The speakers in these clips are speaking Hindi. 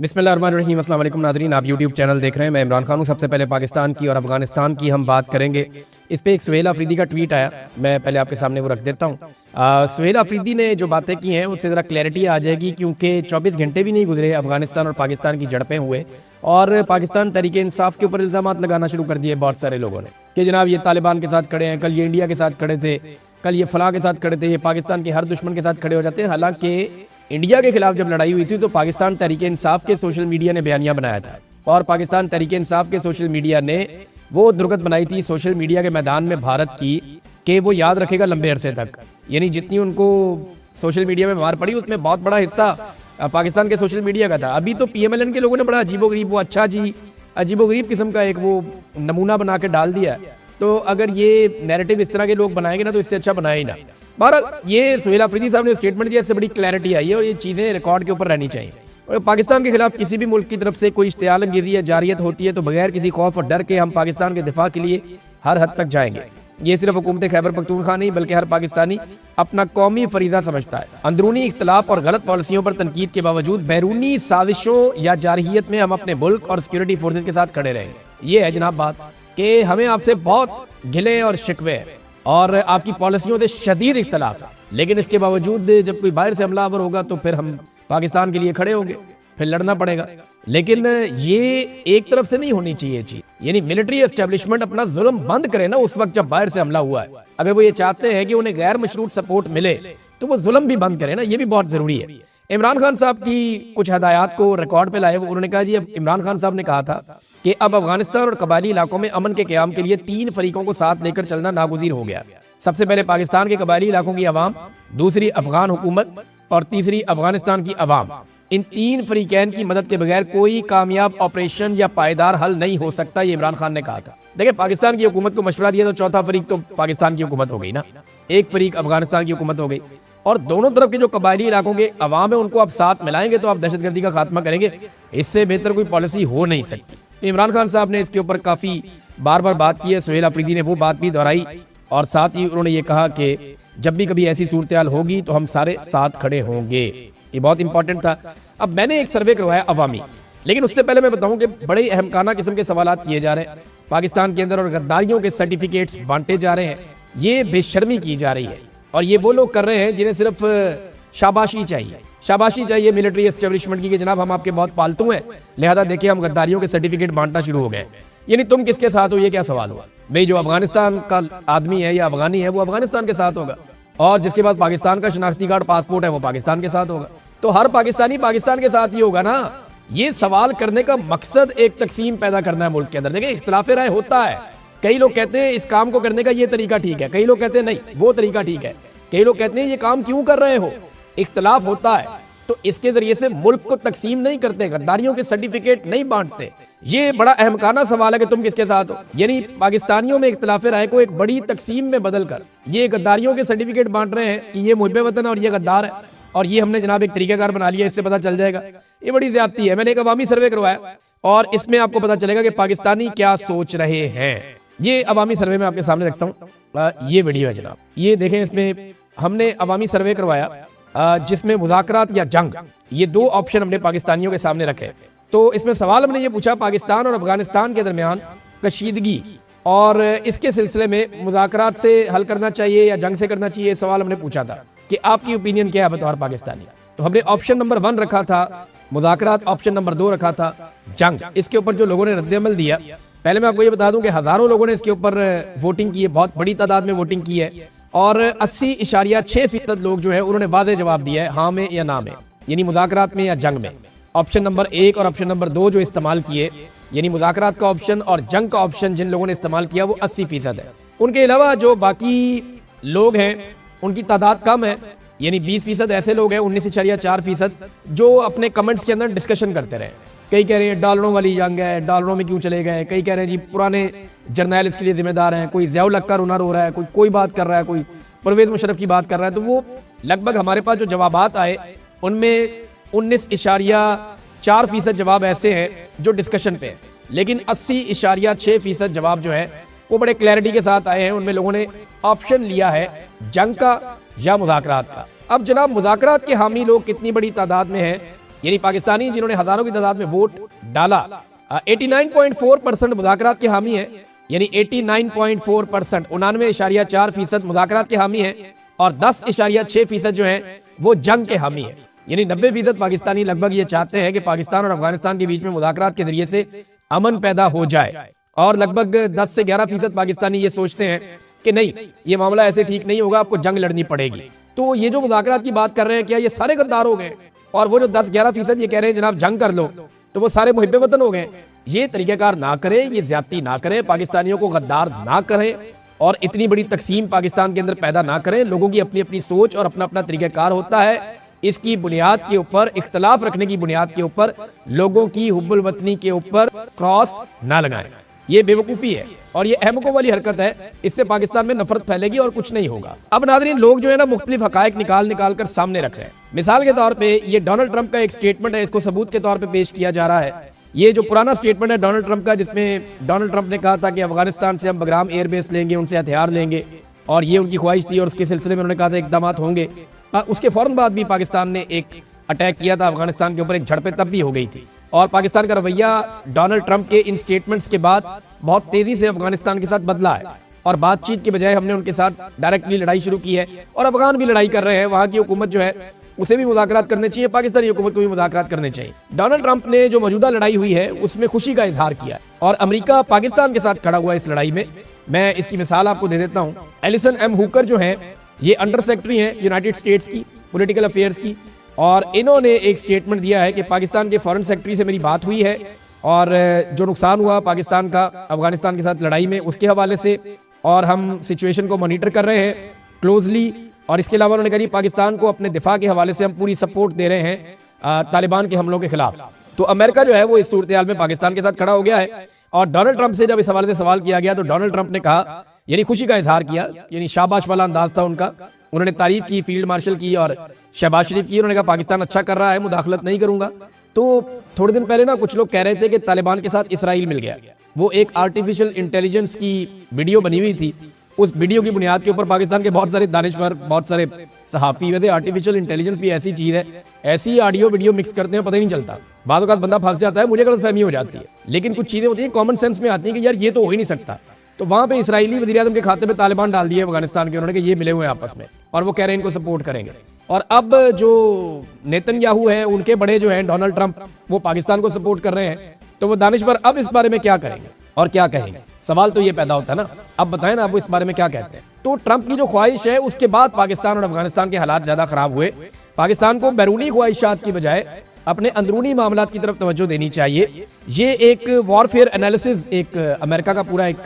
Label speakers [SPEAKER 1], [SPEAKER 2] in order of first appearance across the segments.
[SPEAKER 1] बिस्मिल्लाहिर्रहमानिर्रहीम। अस्सलाम वालेकुम नाज़रीन, आप यूट्यूब चैनल देख रहे हैं। मैं इमरान खान हूँ। सबसे पहले पाकिस्तान की और अफगानिस्तान की हम बात करेंगे। इस पे एक सुहेल अफरीदी का ट्वीट आया, मैं पहले आपके सामने वो रख देता हूँ। सुहेल अफरीदी ने जो बातें की हैं उससे ज़रा क्लैरिटी आ जाएगी, क्योंकि 24 घंटे भी नहीं गुजरे अफगानिस्तान और पाकिस्तान की झड़पें हुए और पाकिस्तान तहरीक इंसाफ के ऊपर इल्ज़ामात लगाना शुरू कर दिए बहुत सारे लोगों ने कि जनाब ये तालिबान के साथ खड़े हैं, कल ये इंडिया के साथ खड़े थे, कल ये फलाह के साथ खड़े थे, ये पाकिस्तान के हर दुश्मन के साथ खड़े हो जाते हैं। हालांकि इंडिया के खिलाफ जब लड़ाई हुई थी तो पाकिस्तान तहरीक इंसाफ के सोशल मीडिया ने बयानिया बनाया था और पाकिस्तान तहरीक इंसाफ के सोशल मीडिया ने वो दुर्गत बनाई थी सोशल मीडिया के मैदान में भारत की कि वो याद रखेगा लंबे अरसे तक। यानी जितनी उनको सोशल मीडिया में मार पड़ी उसमें बहुत बड़ा हिस्सा पाकिस्तान के सोशल मीडिया का था। अभी तो PMLN के लोगों ने बड़ा अजीबोगरीब, वो अच्छा जी अजीबोगरीब किस्म का एक वो नमूना बना के डाल दिया। तो अगर ये नैरेटिव इस तरह के लोग बनाएंगे ना तो इससे अच्छा बनाया ही ना। बहरहाल ये सुहेल अफरीदी साहब ने स्टेटमेंट दिया, इससे बड़ी क्लैरिटी आई है और ये चीज़ें रिकॉर्ड के ऊपर रहनी चाहिए। और पाकिस्तान के खिलाफ किसी भी मुल्क की तरफ से कोई इश्तियाल अंगेज़ी या जारियत होती है तो बगैर किसी खौफ और डर के हम पाकिस्तान के दिफा के लिए हर हद तक जाएंगे। ये सिर्फ हुकूमत खैबर पख्तूनख्वा नहीं बल्कि हर पाकिस्तानी अपना कौमी फरीदा समझता है। अंदरूनी इख्तलाफ और गलत पॉलिसियों पर तनकीद के बावजूद बैरूनी साजिशों या जारहियत में हम अपने मुल्क और सिक्योरिटी फोर्सेज के साथ खड़े रहेंगे। ये है जनाब बात कि हमें आपसे बहुत गिले और शिकवे हैं और आपकी पॉलिसियों से शदीद इख्तलाफ है, लेकिन इसके बावजूद जब कोई बाहर से हमलावर होगा तो फिर हम पाकिस्तान के लिए खड़े होंगे, फिर लड़ना पड़ेगा। लेकिन ये एक तरफ से नहीं होनी चाहिए चीज, यानी मिलिट्री एस्टेब्लिशमेंट अपना जुल्म बंद करे ना उस वक्त जब बाहर से हमला हुआ है। अगर वो ये चाहते हैं कि उन्हें गैर मशरूत सपोर्ट मिले तो वो जुल्म भी बंद करे ना, ये भी बहुत जरूरी है। इमरान खान साहब की कुछ हदायत को रिकॉर्ड पे लाए, उन्होंने कहा जी, अब इमरान खान साहब ने कहा था कि अब अफगानिस्तान और कबायली इलाकों में अमन के क़याम के लिए 3 फरीकों को साथ लेकर चलना नागुज़ीर हो गया। सबसे पहले पाकिस्तान के कबायली इलाकों की अवाम, दूसरी अफगान हुकूमत और तीसरी अफगानिस्तान की अवाम। इन 3 फरीकैन की मदद के बगैर कोई कामयाब ऑपरेशन या पायदार हल नहीं हो सकता, ये इमरान खान ने कहा था। देखिए, पाकिस्तान की हुकूमत को मशवरा दिया तो चौथा फरीक तो पाकिस्तान की हुकूमत हो गई ना, एक फरीक अफगानिस्तान की हुकूमत हो गई और दोनों तरफ के जो कबायली इलाकों के अवाम है उनको आप साथ मिलाएंगे तो आप दहशतगर्दी का खात्मा करेंगे। इससे बेहतर कोई पॉलिसी हो नहीं सकती। इमरान खान साहब ने इसके ऊपर काफ़ी बार बार बात की है। सुहेल अफरीदी ने वो बात भी दोहराई और साथ ही उन्होंने ये कहा कि जब भी कभी ऐसी सूरत हाल होगी तो हम सारे साथ खड़े होंगे। ये बहुत इंपॉर्टेंट था। अब मैंने एक सर्वे करवाया अवामी, लेकिन उससे पहले मैं बताऊं कि बड़े अहमकाना किस्म के सवालात किए जा रहे हैं पाकिस्तान के अंदर और गद्दारियों के सर्टिफिकेट्स बांटे जा रहे हैं। ये बेशर्मी की जा रही है और ये वो लोग कर रहे हैं जिन्हें सिर्फ शाबाशी चाहिए, शाबाशी चाहिए मिलिट्री एस्टेब्लिशमेंट की कि जनाब हम आपके बहुत पालतू हैं, लिहाजा देखिए हम गद्दारियों के सर्टिफिकेट बांटना शुरू हो गए। यानी तुम किसके साथ हो, ये क्या सवाल हुआ भाई? जो अफगानिस्तान का आदमी है या अफगानी है वो अफगानिस्तान के साथ होगा और जिसके पास पाकिस्तान का शनाख्ती कार्ड पासपोर्ट है वो पाकिस्तान के साथ होगा। तो हर पाकिस्तानी पाकिस्तान के साथ ही होगा ना। ये सवाल करने का मकसद एक तकसीम पैदा करना है मुल्क के अंदर। देखिए, इख्तिलाफ राय होता है। कई लोग कहते हैं इस काम को करने का ये तरीका ठीक है, कई लोग कहते हैं नहीं वो तरीका ठीक है, कई लोग कहते हैं ये काम क्यों कर रहे हो। इख्तिलाफ होता है तो इसके जरिए से मुल्क को तकसीम नहीं करते, गद्दारियों के सर्टिफिकेट नहीं बांटते। ये बड़ा अहमकाना सवाल है कि तुम किसके साथ हो। यानी पाकिस्तानियों में इख्तिलाफ राय को एक बड़ी तकसीम में बदल कर ये गद्दारियों के सर्टिफिकेट बांट रहे हैं कि ये मुहिब्बे वतन है और ये गद्दार है और ये हमने जनाब एक तरीकाकार बना लिया, इससे पता चल जाएगा। ये बड़ी ज्यादती है। मैंने एक अवामी सर्वे करवाया और इसमें आपको पता चलेगा कि पाकिस्तानी क्या सोच रहे हैं। ये अवामी सर्वे में आपके सामने रखता हूँ। ये वीडियो है जनाब, ये देखें। इसमें हमने अवामी सर्वे करवाया जिसमें मुज़ाकरात या जंग, ये 2 ऑप्शन हमने पाकिस्तानियों के सामने रखे। तो इसमें सवाल हमने ये पूछा पाकिस्तान और अफगानिस्तान के दरमियान कशीदगी और इसके सिलसिले में मुज़ाकरात से हल करना चाहिए या जंग से करना चाहिए। सवाल हमने पूछा था कि आपकी ओपिनियन क्या है बतौर पाकिस्तानी। तो हमने ऑप्शन नंबर 1 रखा था मुज़ाकरात, ऑप्शन नंबर 2 रखा था जंग। इसके ऊपर जो लोगों ने रद्द-ए-अमल दिया, पहले मैं आपको ये बता दूं कि हजारों लोगों ने इसके ऊपर वोटिंग की है, बहुत बड़ी तादाद में वोटिंग की है और 80.6% लोग जो है उन्होंने वाज़ेह जवाब दिया है हाँ में या ना में, यानी मुज़ाकरात में या जंग में। ऑप्शन नंबर 1 और ऑप्शन नंबर 2 जो इस्तेमाल किए, यानी मुज़ाकरात का ऑप्शन और जंग का ऑप्शन जिन लोगों ने इस्तेमाल किया वो 80% है। उनके अलावा जो बाकी लोग हैं उनकी तादाद कम है, यानी 20% ऐसे लोग हैं, 19.4% जो अपने कमेंट्स के अंदर डिस्कशन करते रहे। कई कह रहे हैं डॉलरों वाली जंग है, डॉलरों में क्यों चले गए, कई कह रहे हैं जी पुराने जर्नैल इसके लिए जिम्मेदार हैं, कोई ज़ियाउल हक का रोना रो रहा है, कोई बात कर रहा है, कोई परवेज़ मुशर्रफ की बात कर रहा है। तो वो लगभग हमारे पास जो जवाबात आए उनमें 19.4% जवाब ऐसे हैं जो डिस्कशन पे हैं, लेकिन 80.6% जवाब जो है वो बड़े क्लैरिटी के साथ आए हैं। उनमें लोगों ने ऑप्शन लिया है जंग का या मुज़ाकरात का। अब जनाब मुज़ाकरात के हामी लोग कितनी बड़ी तादाद में हैं यानी पाकिस्तानी जिन्होंने हजारों की तादाद में वोट डाला 89.4% मुज़ाकरात के हामी है, यानी 89.4%, 99.4% मुज़ाकरात के हामी है और 10.6% जो है वो जंग के हामी है। यानी 90% पाकिस्तानी लगभग ये चाहते हैं कि पाकिस्तान और अफगानिस्तान के बीच में मुज़ाकरात के जरिए से अमन पैदा हो जाए और लगभग 10 से 11% पाकिस्तानी ये सोचते हैं कि नहीं, ये मामला ऐसे ठीक नहीं होगा, आपको जंग लड़नी पड़ेगी। तो ये जो मुज़ाकरात की बात कर रहे हैं, क्या ये सारे गद्दार हो गए? और वो जो 10-11% ये कह रहे हैं जनाब जंग कर लो, तो वो सारे मुहिब्बे वतन हो गए? ये तरीक़ाकार ना करें, ये ज्यादती ना करें, पाकिस्तानियों को गद्दार ना करें और इतनी बड़ी तकसीम पाकिस्तान के अंदर पैदा ना करें। लोगों की अपनी अपनी सोच और अपना अपना तरीक़ाकार होता है। इसकी बुनियाद के ऊपर, इख्तलाफ रखने की बुनियाद के ऊपर, लोगों की हुब्बुल वतनी के ऊपर क्रॉस ना लगाएं। ये बेवकूफ़ी है और ये अहमकों वाली हरकत है। इससे पाकिस्तान में नफरत फैलेगी और कुछ नहीं होगा। अब नाज़रीन, लोग जो है ना मुख्तलिफ हकायक निकाल कर सामने रख रहे हैं। मिसाल के तौर पे ये डोनाल्ड ट्रंप का एक स्टेटमेंट है, इसको सबूत के तौर पे पेश किया जा रहा है। ये जो पुराना स्टेटमेंट है डोनाल्ड ट्रंप का, जिसमें डोनाल्ड ट्रंप ने कहा था कि अफगानिस्तान से हम बगराम एयरबेस लेंगे, उनसे हथियार लेंगे, और ये उनकी ख्वाहिश थी और उसके सिलसिले में उन्होंने कहा था इकदाम होंगे। उसके फौरन बाद भी पाकिस्तान ने एक अटैक किया था अफगानिस्तान के ऊपर, एक झड़पें तब भी हो गई थी। और पाकिस्तान का रवैया डोनाल्ड ट्रंप के इन स्टेटमेंट्स के बाद बहुत तेजी से अफगानिस्तान के साथ बदला है और बातचीत के बजाय हमने उनके साथ डायरेक्टली लड़ाई शुरू की है और अफगान भी लड़ाई कर रहे हैं। वहाँ की हुकूमत जो है उसे भी मुज़ाकरात करने चाहिए, पाकिस्तानी हुकूमत को भी मुज़ाकरात करने चाहिए। डोनाल्ड ट्रंप ने जो मौजूदा लड़ाई हुई है उसमें खुशी का इजहार किया है और अमेरिका पाकिस्तान के साथ खड़ा हुआ है इस लड़ाई में। मैं इसकी मिसाल आपको दे देता हूँ। एलिसन एम हुकर जो है, ये अंडर सेक्रेटरी हैं यूनाइटेड स्टेट्स की पॉलिटिकल अफेयर्स की, और इन्होंने एक स्टेटमेंट दिया है कि पाकिस्तान के फॉरेन सेक्रेटरी से मेरी बात हुई है और जो नुकसान हुआ पाकिस्तान का अफगानिस्तान के साथ लड़ाई में उसके हवाले से, और हम सिचुएशन को मॉनिटर कर रहे हैं क्लोजली। और इसके अलावा उन्होंने कहा पाकिस्तान को अपने दिफा के हवाले से हम पूरी सपोर्ट दे रहे हैं तालिबान के हमलों के खिलाफ। तो अमेरिका जो है वो इस सूरत हाल में पाकिस्तान के साथ खड़ा हो गया है। और डोनाल्ड ट्रंप से जब इस हवाले से सवाल किया गया तो डोनाल्ड ट्रंप ने कहा, यानी खुशी का इजहार किया, यानी शाबाश वाला अंदाज था उनका। उन्होंने तारीफ की फील्ड मार्शल की और शहबाज शरीफ की। उन्होंने कहा पाकिस्तान अच्छा कर रहा है, मुदाखलत नहीं करूंगा। तो थोड़े दिन पहले ना कुछ लोग कह रहे थे कि तालिबान के साथ इसराइल मिल गया। वो एक आर्टिफिशियल इंटेलिजेंस की वीडियो बनी हुई थी। उस वीडियो की बुनियाद के ऊपर पाकिस्तान के बहुत सारे दानिशवर, बहुत सारे सहाफ़ी, वैसे आर्टिफिशियल इंटेलिजेंस भी ऐसी चीज़ है, ऐसी ऑडियो वीडियो मिक्स करते हैं पता ही नहीं चलता। बाद वक्त बंदा फंस जाता है, मुझे गलतफहमी हो जाती है। लेकिन कुछ चीज़ें होती हैं कॉमन सेंस में आती हैं कि यार ये तो हो ही नहीं सकता। तो वहाँ पे इसराइली वज़ीर-ए-आज़म के खाते में तालिबान डाल दिए अफगानिस्तान के, उन्होंने कहा ये मिले हुए हैं आपस में और वो कह रहे हैं इनको सपोर्ट करेंगे। और अब जो नेतन्याहू है, उनके बड़े जो हैं डोनाल्ड ट्रंप, वो पाकिस्तान को सपोर्ट कर रहे हैं। तो वो दानिशवर अब इस बारे में क्या करेंगे और क्या कहेंगे? सवाल तो ये पैदा होता है ना। अब बताएं ना, आप इस बारे में क्या कहते हैं? तो ट्रंप की जो ख्वाहिश है उसके बाद पाकिस्तान और अफगानिस्तान के हालात ज्यादा खराब हुए। पाकिस्तान को बैरूनी ख्वाहिशात की बजाय अपने अंदरूनी मामलात की तरफ तवज्जो देनी चाहिए। ये एक वॉरफेयर एनालिसिस, एक अमेरिका का पूरा एक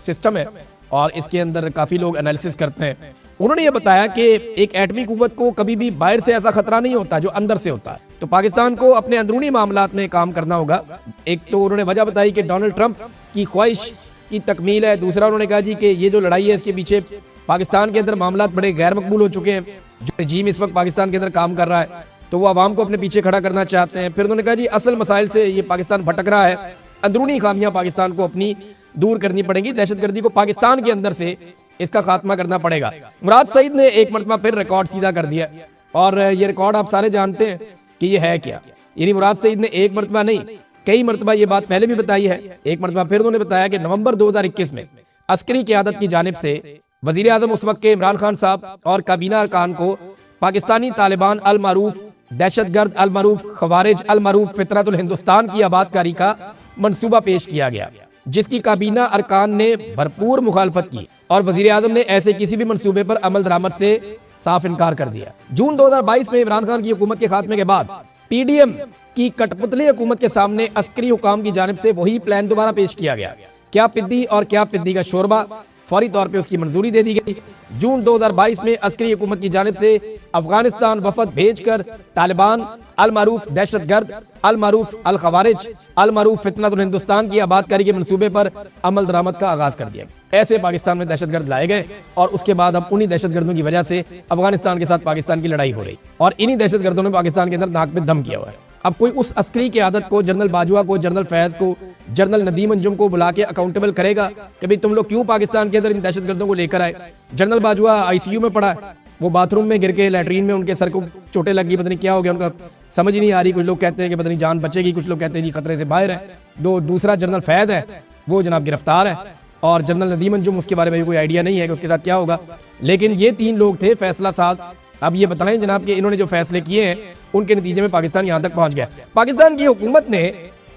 [SPEAKER 1] सिस्टम है और इसके अंदर काफी लोग एनालिसिस करते हैं। उन्होंने ये बताया कि एक एटमी कुव्वत को कभी भी बाहर से ऐसा खतरा नहीं होता जो अंदर से होता है। तो पाकिस्तान को अपने अंदरूनी मामलात में काम करना होगा। एक तो उन्होंने वजह बताई कि डोनाल्ड ट्रंप की ख्वाहिश की तकमील है। दूसरा उन्होंने कहा जी कि ये जो लड़ाई है इसके पीछे पाकिस्तान के अंदर मामलात बड़े गैर मकबूल हो चुके हैं। जो रजीम इस वक्त पाकिस्तान के अंदर काम कर रहा है तो वो आवाम को अपने पीछे खड़ा करना चाहते हैं। फिर उन्होंने कहा जी असल मसाइल से ये पाकिस्तान भटक रहा है, अंदरूनी खामियां पाकिस्तान को अपनी दूर करनी पड़ेंगी, दहशतगर्दी को पाकिस्तान के अंदर से इसका खात्मा करना पड़ेगा। मुराद सईद ने एक मरतबा फिर रिकॉर्ड सीधा कर दिया और ये रिकॉर्ड आप सारे जानते हैं कि ये है क्या। यानी मुराद सईद ने एक मरतबा नहीं, कई मरतबा ये बात पहले भी बताई है। एक मरतबा फिर उन्होंने बताया कि नवंबर 2021 में अस्करी क़यादत की जानिब से वज़ीर आज़म उस वक्त के इमरान खान साहब और काबीना अरकान को पाकिस्तानी तालिबान अल मारूफ दहशतगर्द, अल मारूफ खवारिज, अल मारूफ फितरतुल हिंदुस्तान की आबादकारी का मंसूबा पेश किया गया, जिसकी काबीना अरकान ने भरपूर मुखालफत की और वज़ीर आज़म ने ऐसे किसी भी मंसूबे पर अमल दरामद से साफ इनकार कर दिया। जून 2022 में इमरान खान की हुकूमत के खात्मे के बाद पीडीएम की कठपुतली हुकूमत के सामने अस्करी हुकाम की जानिब से वही प्लान दोबारा पेश किया गया। क्या पिद्दी और क्या पिद्दी का शोरबा, फौरी तौर पे उसकी मंजूरी दे दी गई। जून 2022 में अस्करी हुकूमत की जानिब से अफगानिस्तान वफद भेजकर तालिबान, अल मारूफ दहशतगर्द, अल मारूफ अल खवारिज, अल मारूफ फितनतुल हिंदुस्तान की आबादकारी के मंसूबे पर अमल दरामद का आगाज कर दिया। ऐसे पाकिस्तान में दहशतगर्द लाए गए और उसके बाद अब उन्हीं दहशतगर्दों की वजह से अफगानिस्तान के साथ पाकिस्तान की लड़ाई हो रही और इन्हीं दहशतगर्दों ने पाकिस्तान के अंदर नाक पे दम किया हुआ है। अब कोई उस अस्करी की आदत को, जनरल बाजवा को, जनरल फैज को, जनरल नदीम अंजुम को बुला के अकाउंटेबल करेगा कि भाई तुम लोग क्यों पाकिस्तान के अंदर इन दहशतगर्दों को लेकर आए। जनरल बाजवा आईसीयू में पड़ा है, वो बाथरूम में गिर के लैट्रीन में उनके सर को चोटें लगी, पता नहीं क्या हो गया, उनका समझ ही नहीं आ रही। कुछ लोग कहते हैं कि पता नहीं जान बचेगी, कुछ लोग कहते हैं जी खतरे से बाहर है। दूसरा जनरल फैद है, वो जनाब गिरफ्तार है, और जनरल नदीम अंजुम, उसके बारे में भी कोई आइडिया नहीं है कि उसके साथ क्या होगा। लेकिन ये 3 लोग थे फैसला साज। अब ये बताएं जनाब कि इन्होंने जो फैसले किए हैं उनके नतीजे में पाकिस्तान यहाँ तक पहुँच गया। पाकिस्तान की हुकूमत ने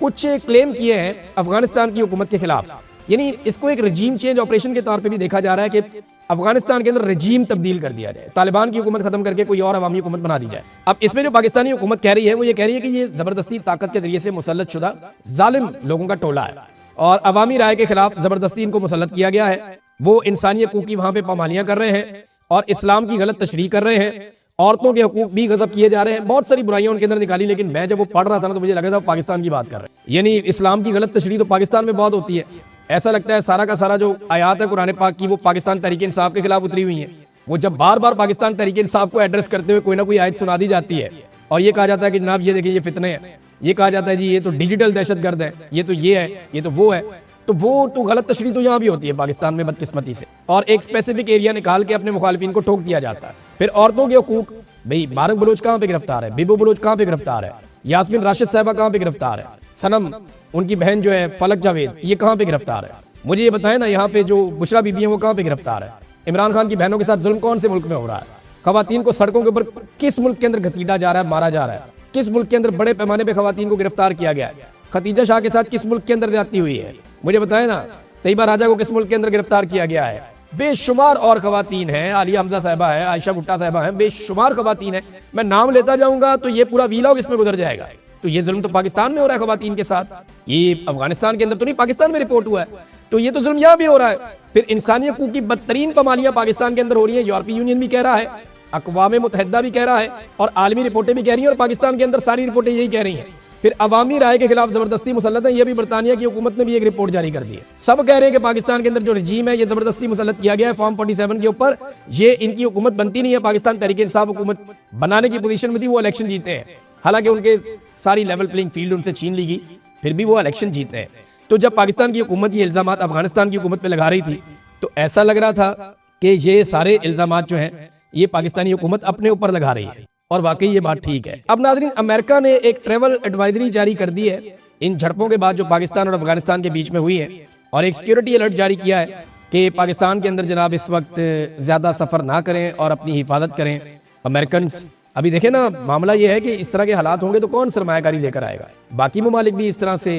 [SPEAKER 1] कुछ क्लेम किए हैं अफगानिस्तान की हुकूमत के खिलाफ, यानी इसको एक रजीम चेंज ऑपरेशन के तौर पे भी देखा जा रहा है कि अफगानिस्तान के अंदर रजीम तब्दील कर दिया जाए, तालिबान की हुकूमत खत्म करके कोई और अवामी हुकूमत बना दी जाए। अब इसमें जो पाकिस्तानी हुकूमत कह रही है वो ये कह रही है कि ये जबरदस्ती ताकत के जरिए से मुसल्लत शुदा जालिम लोगों का टोला है और अवामी राय के खिलाफ जबरदस्ती इनको मुसल्लत किया गया है। वो इंसानी हकूक की वहां पे पामालियां कर रहे हैं और इस्लाम की गलत तशरीह कर रहे हैं, औरतों के हकूक भी गजब किए जा रहे हैं, बहुत सारी बुराइयां उनके अंदर निकाली। लेकिन मैं जब वो पढ़ रहा था ना तो मुझे लग रहा था पाकिस्तान की बात कर रहे हैं, यानी इस्लाम की गलत तशरीह तो पाकिस्तान में बहुत होती है। ऐसा लगता है सारा का सारा जो आयात है कुरान पाक की वो पाकिस्तान तहरीक इंसाफ के खिलाफ उतरी हुई है। वो जब बार बार पाकिस्तान तहरीक इंसाफ को एड्रेस करते हुए कोई ना कोई आयत सुना दी जाती है और ये कहा जाता है कि जनाब ये देखिए ये फितने हैं, ये कहा जाता है जी ये तो डिजिटल दहशतगर्द है, ये तो ये है, ये तो वो है, तो वो तो गलत तशरीह तो यहाँ भी होती है पाकिस्तान में बदकिस्मती से। और एक स्पेसिफिक एरिया निकाल के अपने मुखालिफिन को ठोक दिया जाता है। फिर औरतों के हकूक, भाई बारक बलोच कहाँ पे गिरफ्तार है, बीबो बलोच कहाँ पे गिरफ्तार है, यास्मीन राशिद साहबा कहाँ पे गिरफ्तार है, सनम उनकी बहन जो है फलक जावेद ये कहाँ पे गिरफ्तार है। मुझे ये बताएं ना यहाँ पे जो बुशरा बीबी है वो कहाँ पे गिरफ्तार है। इमरान खान की बहनों के साथ जुल्म कौन से मुल्क में हो रहा है। खवातीन को सड़कों के ऊपर किस मुल्क के अंदर घसीटा जा रहा है, मारा जा रहा है। किस मुल्क के अंदर बड़े पैमाने पर खवातीन को गिरफ्तार किया गया है। खतीजा शाह के साथ किस मुल्क के अंदर ज्यादती हुई है, मुझे बताएं ना। तैयबा राजा को किस मुल्क के अंदर गिरफ्तार किया गया है। बेशुमार और खवातीन हैं, आलिया हमजा साहबा है, आयशा गुट्टा साहबा है, बेशुमार खवातीन है। मैं नाम लेता जाऊंगा तो ये पूरा वीलॉग इसमें गुजर जाएगा। तो ये जुल्म तो पाकिस्तान में हो रहा है खवातीन के साथ, ये अफगानिस्तान के अंदर तो नहीं, पाकिस्तान में रिपोर्ट हुआ है, तो ये तो जुल्म यहाँ भी हो रहा है। फिर इंसानी हकूक की बदतरीन पामालियां पाकिस्तान के अंदर हो रही है। यूरोपीय यूनियन भी कह रहा है, अक़वाम मुत्तहिदा भी कह रहा है और आलमी रिपोर्टें भी कह रही हैं और पाकिस्तान के अंदर सारी रिपोर्टें यही कह रही हैं। फिर अवामी राय के खिलाफ जबरदस्ती मुसल्लत है, ये भी बरतानिया की हुकूमत ने भी एक रिपोर्ट जारी कर दी है। सब कह रहे हैं कि पाकिस्तान के अंदर जो रजीम है ये जबरदस्ती मुसल्लत किया गया है फॉर्म 47 के ऊपर। ये इनकी हुकूमत बनती नहीं है, पाकिस्तान तहरीक इंसाफ हुकूमत बनाने की पोजीशन में थी, वो इलेक्शन जीते हैं। हालांकि उनके सारी लेवल प्लेइंग फील्ड उनसे छीन ली गई, फिर भी वो इलेक्शन जीते हैं। तो जब पाकिस्तान की हुकूमत ये इल्जामात अफगानिस्तान की हुकूमत पे लगा रही थी तो ऐसा लग रहा था कि ये सारे इल्जामात जो हैं ये पाकिस्तानी हुकूमत अपने ऊपर लगा रही है और वाकई ये बात ठीक है। अब नाज़रीन, अमेरिका ने एक ट्रैवल एडवाइजरी जारी कर दी है इन झड़पों के बाद जो पाकिस्तान और अफगानिस्तान के बीच में हुई है, और एक सिक्योरिटी अलर्ट जारी किया है कि पाकिस्तान के अंदर जनाब इस वक्त ज़्यादा सफ़र ना करें और अपनी हिफाजत करें अमेरिकन। अभी देखें ना, मामला ये है कि इस तरह के हालात होंगे तो कौन सरमायाकारी लेकर आएगा। बाकी ममालिक भी इस तरह से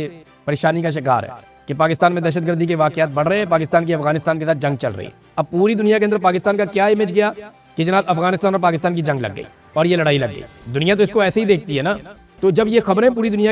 [SPEAKER 1] परेशानी का शिकार है कि पाकिस्तान में दहशतगर्दी के वाक़यात बढ़ रहे हैं, पाकिस्तान की अफगानिस्तान के साथ जंग चल रही है। अब पूरी दुनिया के अंदर पाकिस्तान का क्या इमेज गया कि जनाब अफगानिस्तान और पाकिस्तान की जंग लग गई और ये लड़ाई लग गई। दुनिया तो इसको ऐसे ही देखती है ना। तो जब ये खबरें पूरी दुनिया के